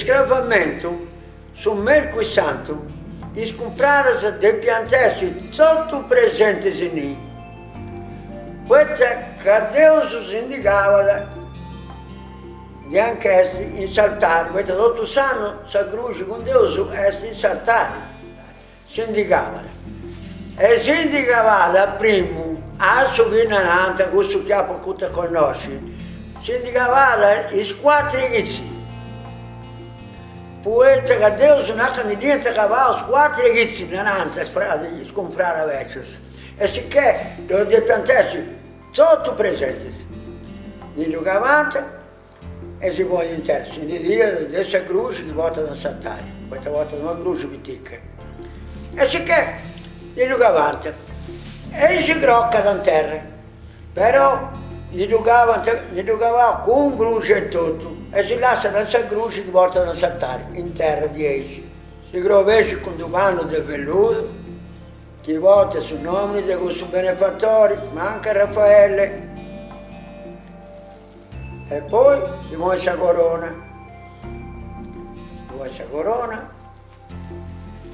scravamento, sul Mercoledì Santo, is compraram de piantessi tutto presente lì. Questa che Deus indicava di anche in saltare, questa tutto sanno, sa croce con Deus è in saltare, si indicava. E si indicava da primo, a subinanante, questo capo che tu conosci, si indicava i quattro inizi. Poeta che Deus non ha niente cavalo, i quattro inizi, nanante, scomprare vecchio. E sicché, dove piantessi, tutto presente. Di avanti, e si può intendere, si dice questa croce che volta da saltare, questa volta una croce pitica. E sicché, di avanti, e si crocca da terra, però gli giocava con croce e tutto, e si lascia da questa croce che volta da saltare, in terra di essi. Si grovesce con un panno di velluto, che volta sul nome di questo benefattore, ma anche Raffaele. E poi si muove la corona,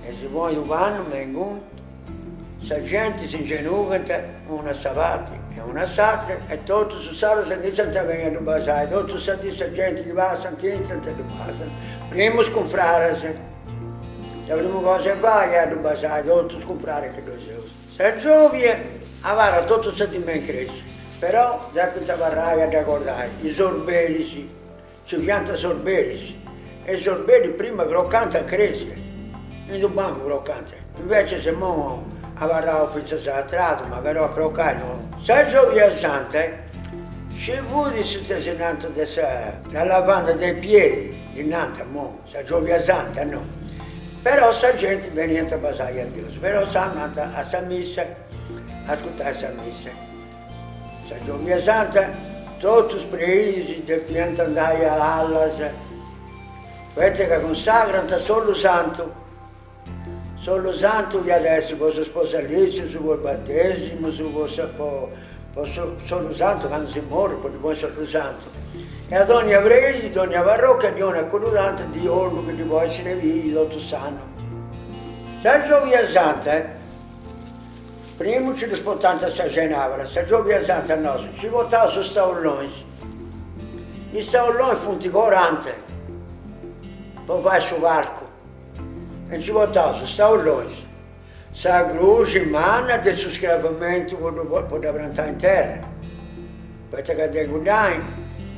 e si muove un panno, la gente si ingenuita, una savati e una satra, e tutto su sala che Santa venga a basare, tutto sa di questa gente che va a Sant'Intra e basare. Prima scomprare, la prima cosa che fa è a basare, tutto scomprare che due euro. Se giovane, aveva tutto il sentimento cresce, però sempre si varrà da guardare, i sorbelli, si pianta sorbelli, e i sorbelli prima croccante cresce, in un banco croccante, invece se mo avrà ufficio salatrato, ma però croccare no. Se giovane santa, se vuoi sottosenato la lavanda dei piedi, innanzi, mo, se giovane santa no. Però sta gente veniva a basare a Dio, però sta andata a sta messa, a ascoltare sta messa. Se giovane santa, tutti i paesi di pianta andare all'Allas, questi che consacrano solo santo. Solo santo che adesso posso sposalizio, su il battesimo, solo santo quando si muore, poi può essere santo. E ad ogni ebrei, ad ogni parrocchia, di ogni accordante di orlo che può essere vivo, tutto sanno. Se giovane santa, prima ci rispondeva a sta cenavra, se giovane santa nostra, ci votava su staulloni. I staulloni funti 40, poi vai su varco. E ci votava su staulloni, sa croce in mano del suo scravamento poteva entrare in terra. Questo che devo dire,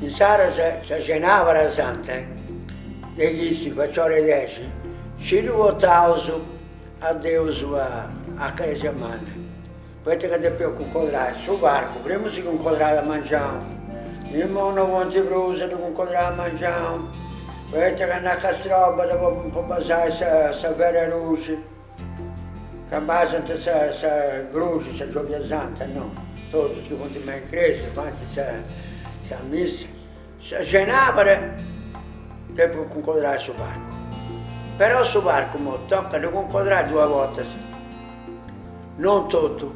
in Sara si cenava la santa, degli si facciano le 10, ci votava a Dio a chiesa in mano. Questo che devo concorrere sul barco, prima si concorrava a mangiare, il mondo non si brusa, si concorrava a mangiare. Questa che è una castroba dopo un po' basare questa vera luce, che basa questa croce, questa gioia santa, no? Tutto che continua in crescere, infatti questa messa. Se cenava, devo concorrere sul barco. Però sul barco tocca di concorrere 2 volte, non tutto.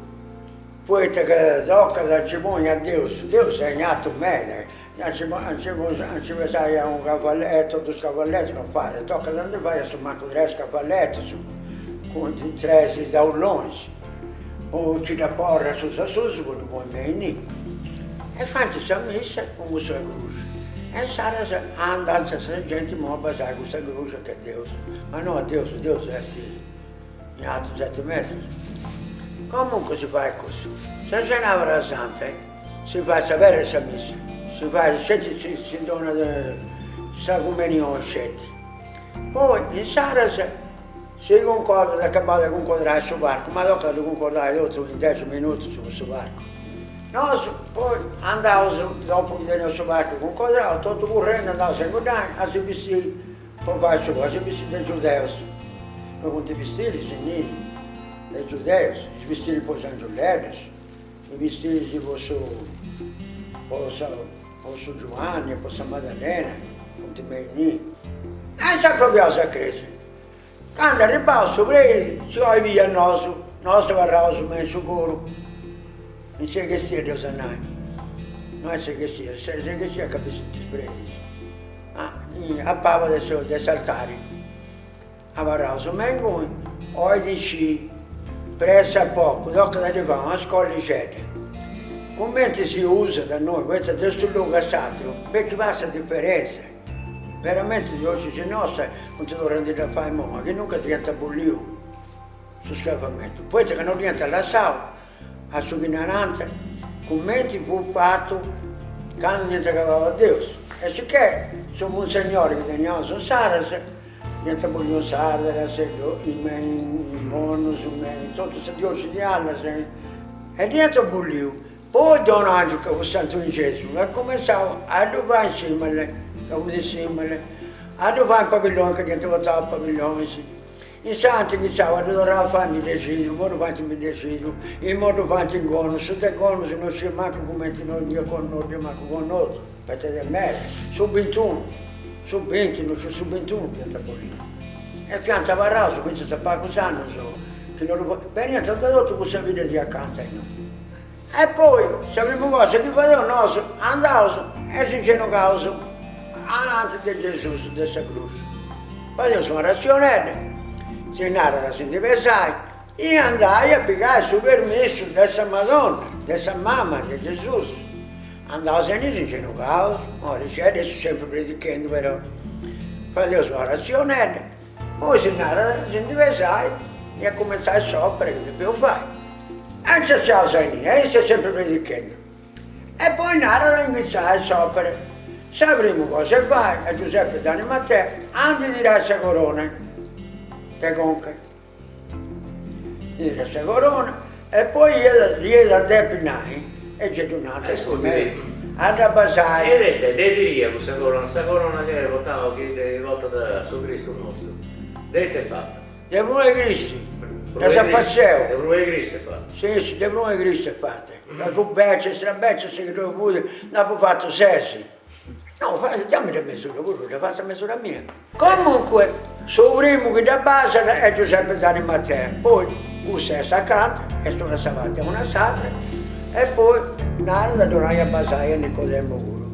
Poi che tocca da cimone a Dio è segnato bene. Non ci sai un cavalletto, 2 cavalletti non fare, tocca da andare vai a su manco 3 cavalletti, con 3 dauloni, o ci da porra su con i buoni. E fanno questa messa con questa croce. E Sara anda la gente a basare questa croce che è Dio. Ma no, Dio è sì, in alto 7 metri. Comunque si fa così. Se c'è una vera santa, si fa sapere questa messa. Si dona questa comunione scetti. Poi in Sara si concorda da acabare di concordare sul barco, ma dopo di concordare in 10 minuti su questo barco. No, poi andavo dopo che tenevo sul barco, concordavo, tutto correndo, andavo a guardare, a si vestire, poi faccio a si vestire dei giudei. Poi con i vestiti, signori, dei giudei, i vestiti poi sono giudei, i vestiti si posso Giovanni, posso Maddalena, con i miei nini. E si è proprio a crisi. Quando arrivavo sopra si va via il nostro varrao su me sicuro. Non sai che sia Dio sanai. Non sai che sia capisci ti spresi. Ma a Pava dei altari. Avrà su Mengo, oggi presso a poco, dopo che arriviamo a scuola liceo. Come si usa da noi, questo è il luogo sacro, perché basta differenza. Veramente oggi c'è nostra, non ti dovrei dire a fare mo, che nunca diventa bullio su scarpamento. Poi che non diventa la sala, a sua ignoranza, commenti fu fatto che non niente che aveva Dio. E sicché sono un signore che teniamo su Saras, niente bullio Saras, in bonus, tutto questo Dio di Alla, e niente bullio. Poi Don Angelo, che fu Santo Ungesimo, e cominciavo a fare insieme, a fare il padiglione, che niente votava il padiglione. In Santi diceva, dovrà fare il residuo, modo fatto il residuo, in modo fatto in gono, su dei gono non si manca come noi, Dio con noi, Dio manca con noi, perché del merito, su 21, su 20, non c'è su 21 pianta polina. E pianta varraso, quindi si parla usando, che non lo può, beh niente, ho tradotto questa vita di accanto a noi. E poi, se abbiamo cose che facevano nostro, andavo e si c'erano cause, avanti di Gesù, di questa croce. Facevo una razione, si narra da San Gavino, e andai a pigliare il permesso della Madonna, della mamma di Gesù. Andavo se ne c'erano cause, ora adesso sempre predicando però. Facevo una razione, poi si narra da San Gavino e a cominciare a sopra che dovevo fare. E c'è e sto sempre predicando. E poi narra da iniziare a sopra. Sapremo cosa fare, a Giuseppe Dani Matteo, andi di razza corona, te conche. Di razza corona, e poi io da depinai, e c'è donata con me, ad abbasare. E vedete, diria questa corona che votavo, che vota da su Cristo nostro. Dite fatta. De Brune Cristi. Da San Fazzeo. De Brune Cristo è fatto. Sì, De Brune Cristo è fatto. La fu beccia, strabeccia, se che tu pure, dopo fatto sessi. No, dammi la misura, pure, l'ho fatta misura mia. Comunque, sul primo che da base è Giuseppe Dani Matteo. Poi, questa è accanto, e sono salvata una sacra, e poi, nada da Donaia Basaia Nicodemo Guru.